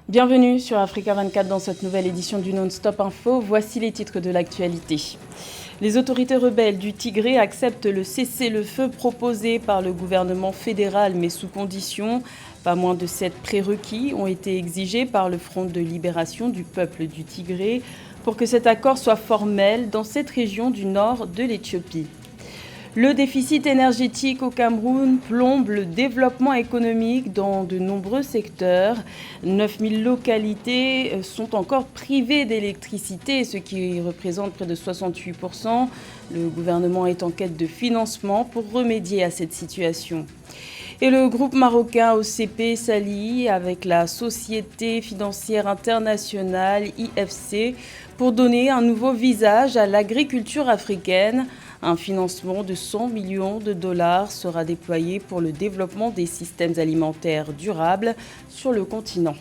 Bienvenue sur Africa 24 dans cette nouvelle édition du Non-Stop Info. Voici les titres de l'actualité. Les autorités rebelles du Tigré acceptent le cessez-le-feu proposé par le gouvernement fédéral, mais sous condition. Pas moins de 7 prérequis ont été exigés par le Front de libération du peuple du Tigré pour que cet accord soit formel dans cette région du nord de l'Éthiopie. Le déficit énergétique au Cameroun plombe le développement économique dans de nombreux secteurs. 9000 localités sont encore privées d'électricité, ce qui représente près de 68%. Le gouvernement est en quête de financement pour remédier à cette situation. Et le groupe marocain OCP s'allie avec la Société financière internationale IFC pour donner un nouveau visage à l'agriculture africaine. Un financement de 100 millions de dollars sera déployé pour le développement des systèmes alimentaires durables sur le continent.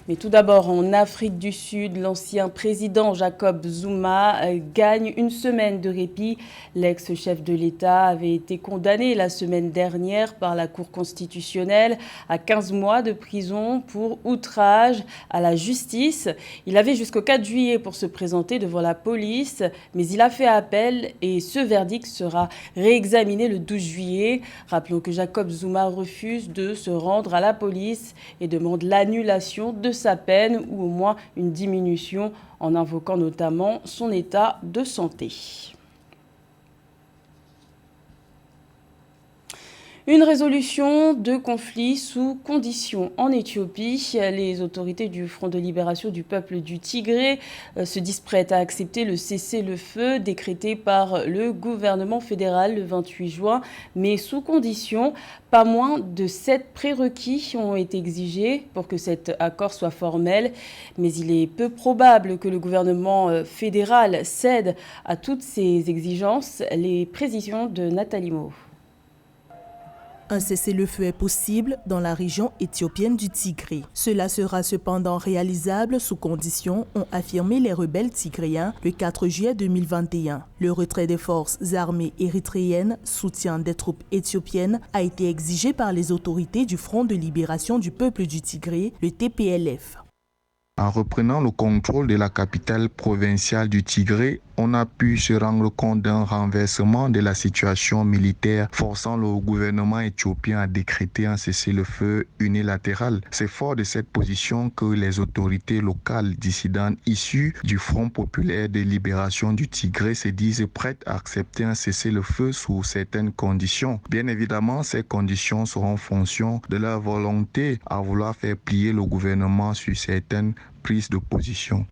Mais tout d'abord, en Afrique du Sud, l'ancien président Jacob Zuma gagne une semaine de répit. L'ex-chef de l'État avait été condamné la semaine dernière par la Cour constitutionnelle à 15 mois de prison pour outrage à la justice. Il avait jusqu'au 4 juillet pour se présenter devant la police, mais il a fait appel et ce verdict sera réexaminé le 12 juillet. Rappelons que Jacob Zuma refuse de se rendre à la police et demande l'annulation de sa peine ou au moins une diminution en invoquant notamment son état de santé. Une résolution de conflit sous conditions en Éthiopie. Les autorités du Front de libération du peuple du Tigré se disent prêtes à accepter le cessez-le-feu décrété par le gouvernement fédéral le 28 juin, mais sous conditions. Pas moins de 7 prérequis ont été exigés pour que cet accord soit formel, mais il est peu probable que le gouvernement fédéral cède à toutes ces exigences. Les précisions de Nathalie Mo. Un cessez-le-feu est possible dans la région éthiopienne du Tigré. Cela sera cependant réalisable sous conditions, ont affirmé les rebelles tigréens le 4 juillet 2021. Le retrait des forces armées érythréennes, soutien des troupes éthiopiennes, a été exigé par les autorités du Front de libération du peuple du Tigré, le TPLF. En reprenant le contrôle de la capitale provinciale du Tigré, on a pu se rendre compte d'un renversement de la situation militaire, forçant le gouvernement éthiopien à décréter un cessez-le-feu unilatéral. C'est fort de cette position que les autorités locales dissidentes issues du Front populaire de libération du Tigré se disent prêtes à accepter un cessez-le-feu sous certaines conditions. Bien évidemment, ces conditions seront en fonction de leur volonté à vouloir faire plier le gouvernement sur certaines prises de position.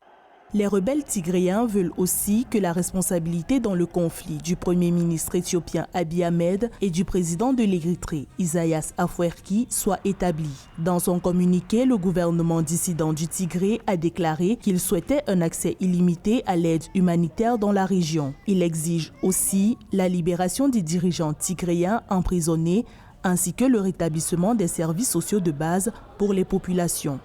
Les rebelles tigréens veulent aussi que la responsabilité dans le conflit du Premier ministre éthiopien Abiy Ahmed et du président de l'Érythrée, Isaias Afwerki, soit établie. Dans son communiqué, le gouvernement dissident du Tigré a déclaré qu'il souhaitait un accès illimité à l'aide humanitaire dans la région. Il exige aussi la libération des dirigeants tigréens emprisonnés ainsi que le rétablissement des services sociaux de base pour les populations.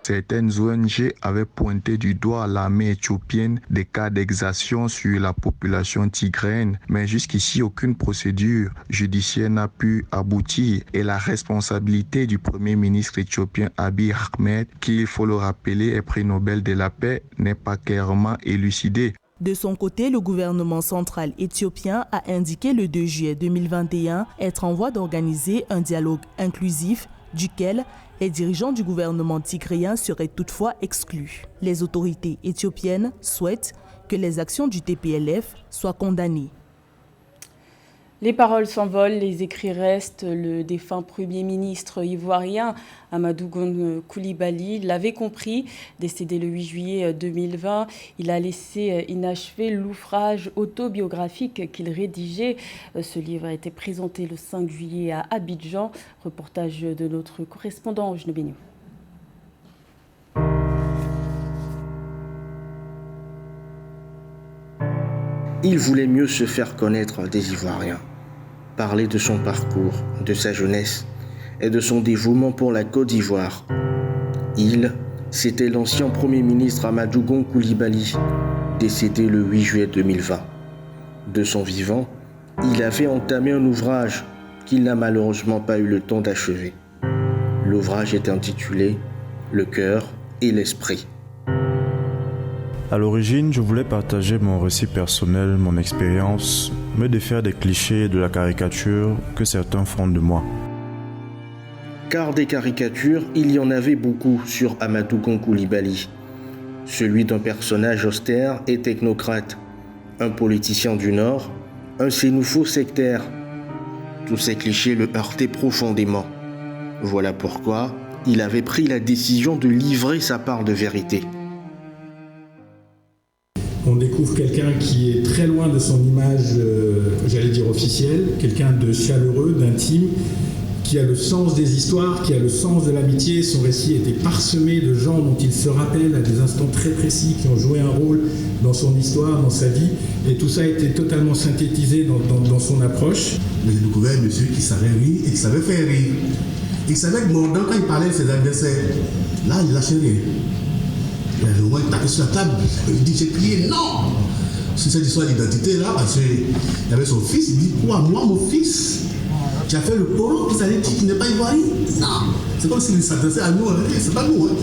Certaines ONG avaient pointé du doigt à l'armée éthiopienne des cas d'exaction sur la population tigréenne, mais jusqu'ici aucune procédure judiciaire n'a pu aboutir et la responsabilité du Premier ministre éthiopien Abiy Ahmed, qui, il faut le rappeler, est prix Nobel de la paix, n'est pas clairement élucidée. De son côté, le gouvernement central éthiopien a indiqué le 2 juillet 2021 être en voie d'organiser un dialogue inclusif duquel les dirigeants du gouvernement tigréen seraient toutefois exclus. Les autorités éthiopiennes souhaitent que les actions du TPLF soient condamnées. Les paroles s'envolent, les écrits restent. Le défunt Premier ministre ivoirien Amadou Gon Coulibaly l'avait compris. Décédé le 8 juillet 2020, il a laissé inachevé l'ouvrage autobiographique qu'il rédigeait. Ce livre a été présenté le 5 juillet à Abidjan. Reportage de notre correspondant Jeune Béniou. Il voulait mieux se faire connaître des Ivoiriens. Parler de son parcours, de sa jeunesse et de son dévouement pour la Côte d'Ivoire. C'était l'ancien Premier ministre Amadou Gon Coulibaly, décédé le 8 juillet 2020. De son vivant, il avait entamé un ouvrage qu'il n'a malheureusement pas eu le temps d'achever. L'ouvrage est intitulé « Le cœur et l'esprit ». À l'origine, je voulais partager mon récit personnel, mon expérience, me défaire des clichés et de la caricature que certains font de moi. Car des caricatures, il y en avait beaucoup sur Amadou Gon Coulibaly. Celui d'un personnage austère et technocrate, un politicien du Nord, un sénoufo sectaire. Tous ces clichés le heurtaient profondément. Voilà pourquoi il avait pris la décision de livrer sa part de vérité. On découvre quelqu'un qui est très loin de son image, j'allais dire officielle, quelqu'un de chaleureux, d'intime, qui a le sens des histoires, qui a le sens de l'amitié. Son récit était parsemé de gens dont il se rappelle à des instants très précis, qui ont joué un rôle dans son histoire, dans sa vie. Et tout ça a été totalement synthétisé dans son approche. Mais j'ai découvert un monsieur qui savait rire et qui savait faire rire. Il savait que Mordant, quand il parlait de ses adversaires, là, il lâchait rien. Il avait au moins tapé sur la table, il dit, j'ai crié, non! C'est cette histoire d'identité là, parce qu'il y avait son fils, il dit, quoi, moi, mon fils, tu as fait le polo, puis ça dit, tu n'es pas ivoirien? Non! C'est comme s'il s'adressait à nous, hein. C'est pas nous, hein.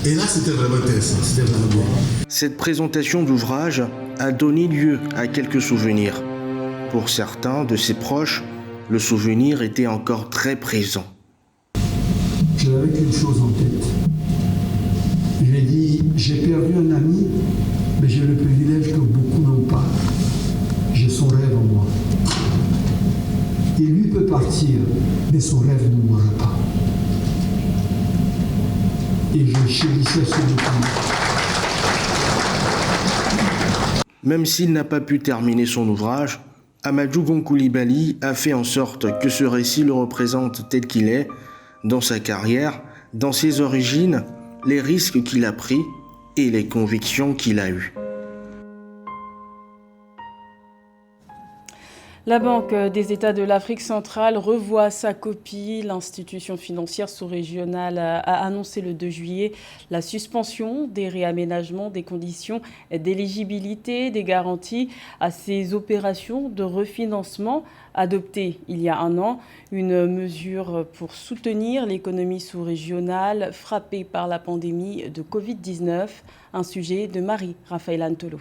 Et là, c'était vraiment intéressant, c'était vraiment bon. Cette présentation d'ouvrage a donné lieu à quelques souvenirs. Pour certains de ses proches, le souvenir était encore très présent. Je n'avais qu'une chose en tête. Je lui ai dit, j'ai perdu un ami, mais j'ai le privilège que beaucoup n'ont pas. J'ai son rêve en moi. Et lui peut partir, mais son rêve ne mourra pas. Et je chérissais ce document. Même s'il n'a pas pu terminer son ouvrage, Amadou Gon Coulibaly a fait en sorte que ce récit le représente tel qu'il est, dans sa carrière, dans ses origines, les risques qu'il a pris et les convictions qu'il a eues. La Banque des États de l'Afrique centrale revoit sa copie. L'institution financière sous-régionale a annoncé le 2 juillet la suspension des réaménagements des conditions d'éligibilité des garanties à ces opérations de refinancement adoptées il y a un an. Une mesure pour soutenir l'économie sous-régionale frappée par la pandémie de Covid-19. Un sujet de Marie-Raphaël Antolo.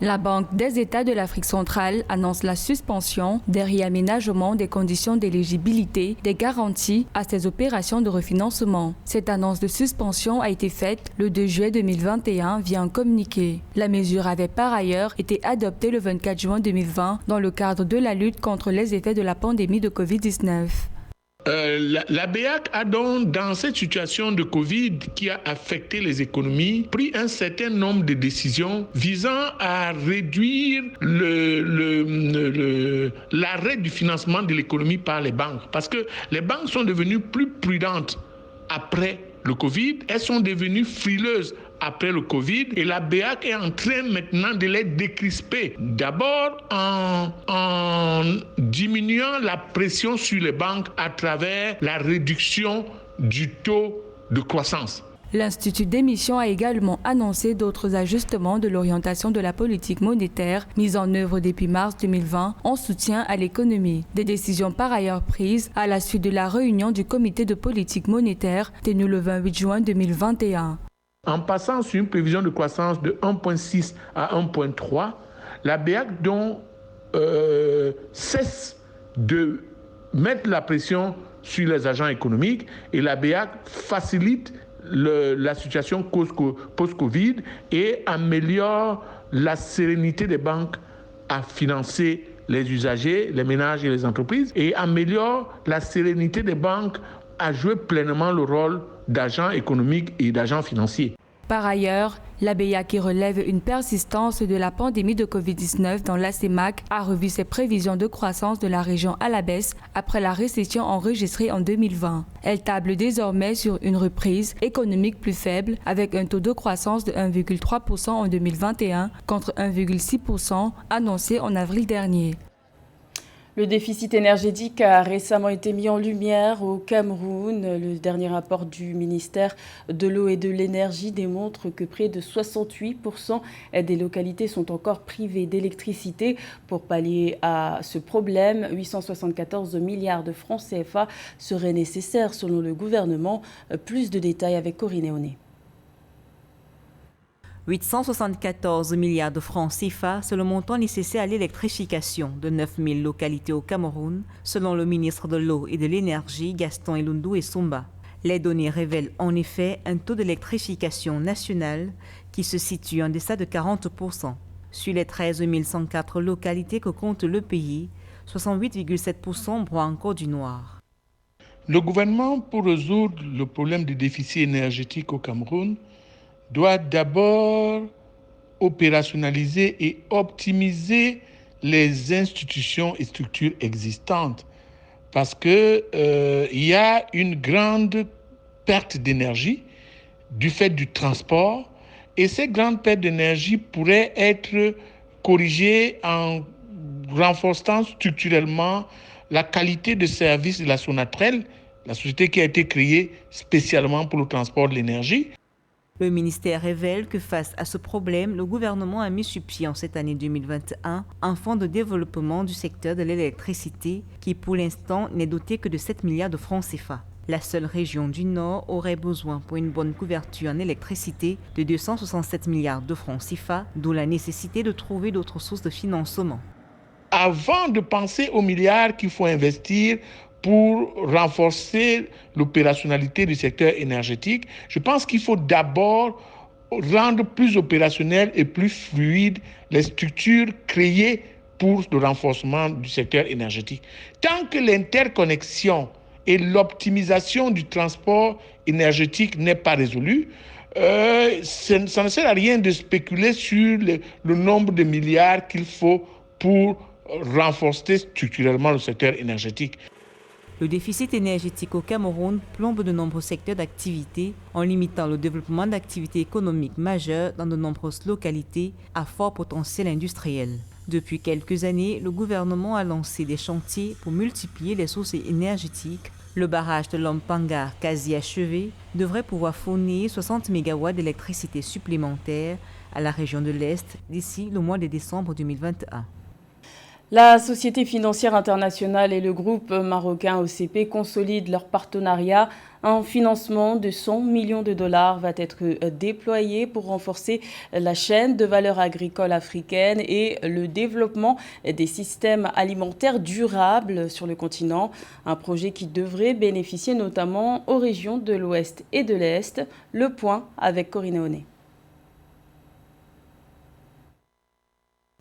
La Banque des États de l'Afrique centrale annonce la suspension des réaménagements des conditions d'éligibilité des garanties à ces opérations de refinancement. Cette annonce de suspension a été faite le 2 juillet 2021 via un communiqué. La mesure avait par ailleurs été adoptée le 24 juin 2020 dans le cadre de la lutte contre les effets de la pandémie de Covid-19. La BEAC a donc, dans cette situation de Covid qui a affecté les économies, pris un certain nombre de décisions visant à réduire l'arrêt du financement de l'économie par les banques. Parce que les banques sont devenues plus prudentes après le Covid, elles sont devenues frileuses après le Covid et la BEAC est en train maintenant de les décrisper. D'abord en diminuant la pression sur les banques à travers la réduction du taux de croissance. L'Institut d'émission a également annoncé d'autres ajustements de l'orientation de la politique monétaire mise en œuvre depuis mars 2020 en soutien à l'économie. Des décisions par ailleurs prises à la suite de la réunion du comité de politique monétaire tenue le 28 juin 2021. En passant sur une prévision de croissance de 1,6 à 1,3, la BEAC donc cesse de mettre la pression sur les agents économiques et la BEAC facilite la situation post-Covid et améliore la sérénité des banques à financer les usagers, les ménages et les entreprises et améliore la sérénité des banques à jouer pleinement le rôle d'agents économiques et d'agents financiers. Par ailleurs, la BEAC qui relève une persistance de la pandémie de Covid-19 dans la CEMAC a revu ses prévisions de croissance de la région à la baisse après la récession enregistrée en 2020. Elle table désormais sur une reprise économique plus faible avec un taux de croissance de 1,3% en 2021 contre 1,6% annoncé en avril dernier. Le déficit énergétique a récemment été mis en lumière au Cameroun. Le dernier rapport du ministère de l'eau et de l'énergie démontre que près de 68% des localités sont encore privées d'électricité. Pour pallier à ce problème, 874 milliards de francs CFA seraient nécessaires selon le gouvernement. Plus de détails avec Corinne Eoné. 874 milliards de francs CFA, c'est le montant nécessaire à l'électrification de 9000 localités au Cameroun, selon le ministre de l'eau et de l'énergie, Gaston Elundou Essumba. Les données révèlent en effet un taux d'électrification national qui se situe en deçà de 40%. Sur les 13 104 localités que compte le pays, 68,7% broient encore du noir. Le gouvernement, pour résoudre le problème du déficit énergétique au Cameroun, doit d'abord opérationnaliser et optimiser les institutions et structures existantes parce que il y a une grande perte d'énergie du fait du transport et ces grandes pertes d'énergie pourraient être corrigées en renforçant structurellement la qualité de service de la Sonatrel, la société qui a été créée spécialement pour le transport de l'énergie. Le ministère révèle que face à ce problème, le gouvernement a mis sur pied en cette année 2021 un fonds de développement du secteur de l'électricité qui pour l'instant n'est doté que de 7 milliards de francs CFA. La seule région du Nord aurait besoin pour une bonne couverture en électricité de 267 milliards de francs CFA, d'où la nécessité de trouver d'autres sources de financement. Avant de penser aux milliards qu'il faut investir pour renforcer l'opérationnalité du secteur énergétique, je pense qu'il faut d'abord rendre plus opérationnel et plus fluide les structures créées pour le renforcement du secteur énergétique. Tant que l'interconnexion et l'optimisation du transport énergétique n'est pas résolue, ça ne sert à rien de spéculer sur le nombre de milliards qu'il faut pour renforcer structurellement le secteur énergétique. Le déficit énergétique au Cameroun plombe de nombreux secteurs d'activité en limitant le développement d'activités économiques majeures dans de nombreuses localités à fort potentiel industriel. Depuis quelques années, le gouvernement a lancé des chantiers pour multiplier les sources énergétiques. Le barrage de Lompangar, quasi achevé, devrait pouvoir fournir 60 MW d'électricité supplémentaire à la région de l'Est d'ici le mois de décembre 2021. La Société financière internationale et le groupe marocain OCP consolident leur partenariat. Un financement de 100 millions de dollars va être déployé pour renforcer la chaîne de valeur agricole africaine et le développement des systèmes alimentaires durables sur le continent. Un projet qui devrait bénéficier notamment aux régions de l'Ouest et de l'Est. Le point avec Corinne Eoné.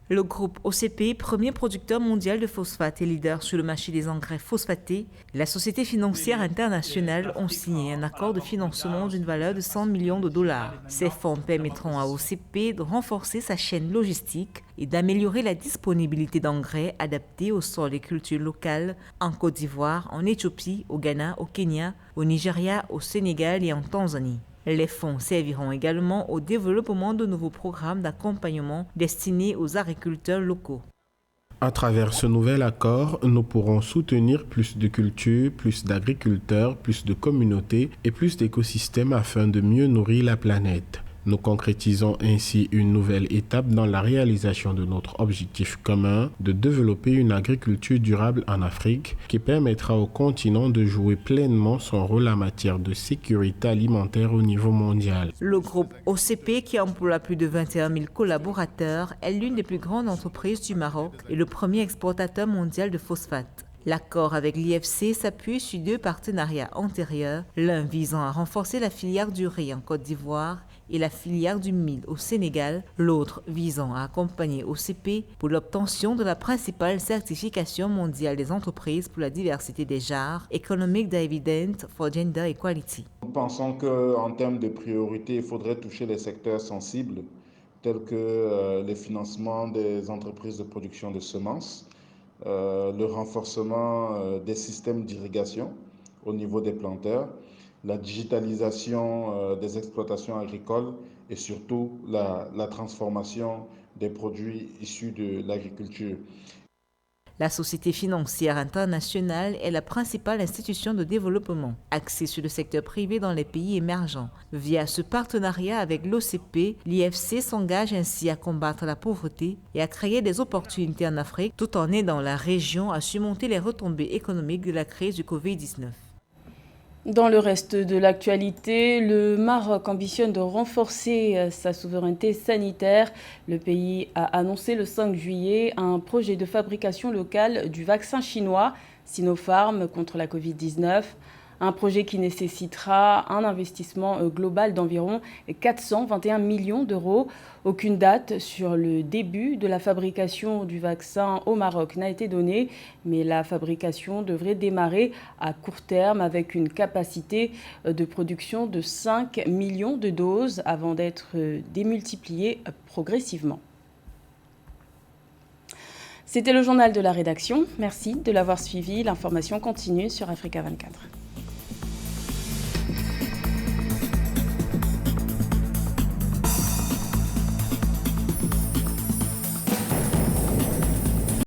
Le groupe OCP, premier producteur mondial de phosphate et leader sur le marché des engrais phosphatés, et la Société financière internationale ont signé un accord de financement d'une valeur de 100 millions de dollars. Ces fonds permettront à OCP de renforcer sa chaîne logistique et d'améliorer la disponibilité d'engrais adaptés aux sols et cultures locales en Côte d'Ivoire, en Éthiopie, au Ghana, au Kenya, au Nigeria, au Sénégal et en Tanzanie. Les fonds serviront également au développement de nouveaux programmes d'accompagnement destinés aux agriculteurs locaux. À travers ce nouvel accord, nous pourrons soutenir plus de cultures, plus d'agriculteurs, plus de communautés et plus d'écosystèmes afin de mieux nourrir la planète. Nous concrétisons ainsi une nouvelle étape dans la réalisation de notre objectif commun de développer une agriculture durable en Afrique qui permettra au continent de jouer pleinement son rôle en matière de sécurité alimentaire au niveau mondial. Le groupe OCP, qui emploie plus de 21 000 collaborateurs, est l'une des plus grandes entreprises du Maroc et le premier exportateur mondial de phosphate. L'accord avec l'IFC s'appuie sur deux partenariats antérieurs, l'un visant à renforcer la filière du riz en Côte d'Ivoire et la filière du mil au Sénégal, l'autre visant à accompagner OCP pour l'obtention de la principale certification mondiale des entreprises pour la diversité des genres, Economic Dividend for Gender Equality. Nous pensons qu'en termes de priorité, il faudrait toucher les secteurs sensibles tels que les financements des entreprises de production de semences, le renforcement des systèmes d'irrigation au niveau des planteurs, la digitalisation des exploitations agricoles et surtout la transformation des produits issus de l'agriculture. La Société financière internationale est la principale institution de développement, axée sur le secteur privé dans les pays émergents. Via ce partenariat avec l'OCP, l'IFC s'engage ainsi à combattre la pauvreté et à créer des opportunités en Afrique, tout en aidant la région à surmonter les retombées économiques de la crise du Covid-19. Dans le reste de l'actualité, le Maroc ambitionne de renforcer sa souveraineté sanitaire. Le pays a annoncé le 5 juillet un projet de fabrication locale du vaccin chinois Sinopharm contre la Covid-19. Un projet qui nécessitera un investissement global d'environ 421 millions d'euros. Aucune date sur le début de la fabrication du vaccin au Maroc n'a été donnée, mais la fabrication devrait démarrer à court terme avec une capacité de production de 5 millions de doses avant d'être démultipliée progressivement. C'était le journal de la rédaction. Merci de l'avoir suivi. L'information continue sur Africa 24.